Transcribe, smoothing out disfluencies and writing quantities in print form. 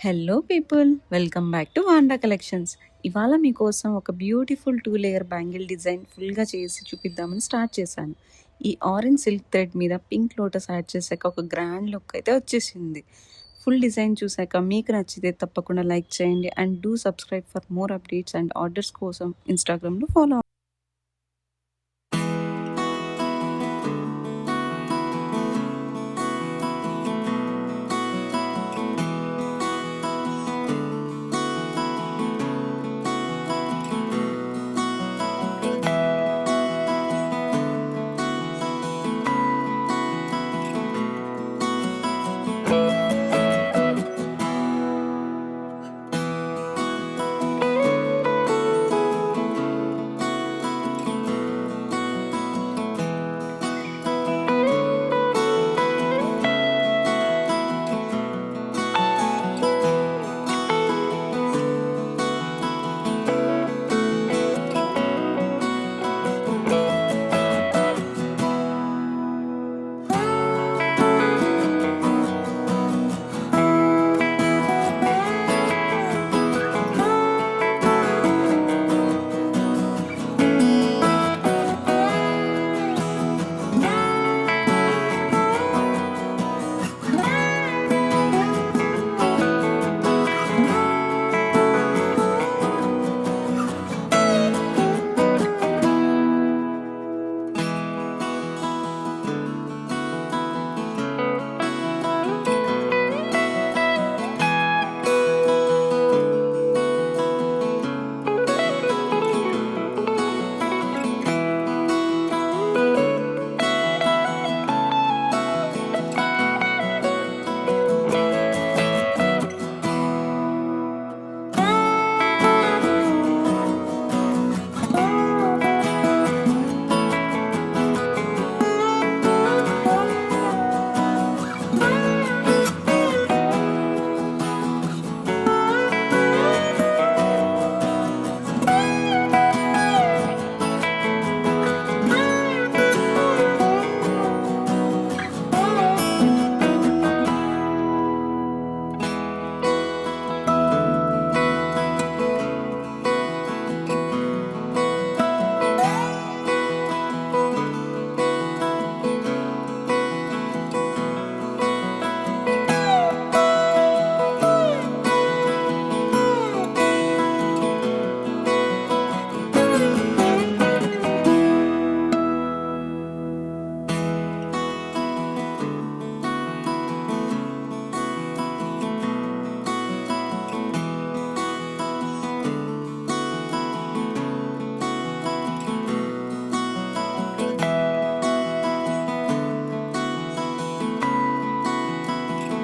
Hello people, welcome back to Vandra collections. ఇవాళ మీకోసం ఒక బ్యూటిఫుల్ 2 లేయర్ బ్యాంగిల్ డిజైన్ ఫుల్గా చేసి చూపిద్దామని స్టార్ట్ చేశాను. ఈ ఆరెంజ్ సిల్క్ థ్రెడ్ మీద పింక్ లోటస్ యాడ్ చేశాక ఒక గ్రాండ్ లుక్ అయితే వచ్చేసింది. ఫుల్ డిజైన్ చూశాక మీకు నచ్చితే తప్పకుండా లైక్ చేయండి and do subscribe for more updates and orders కోసం ఇన్స్టాగ్రామ్లో ఫాలో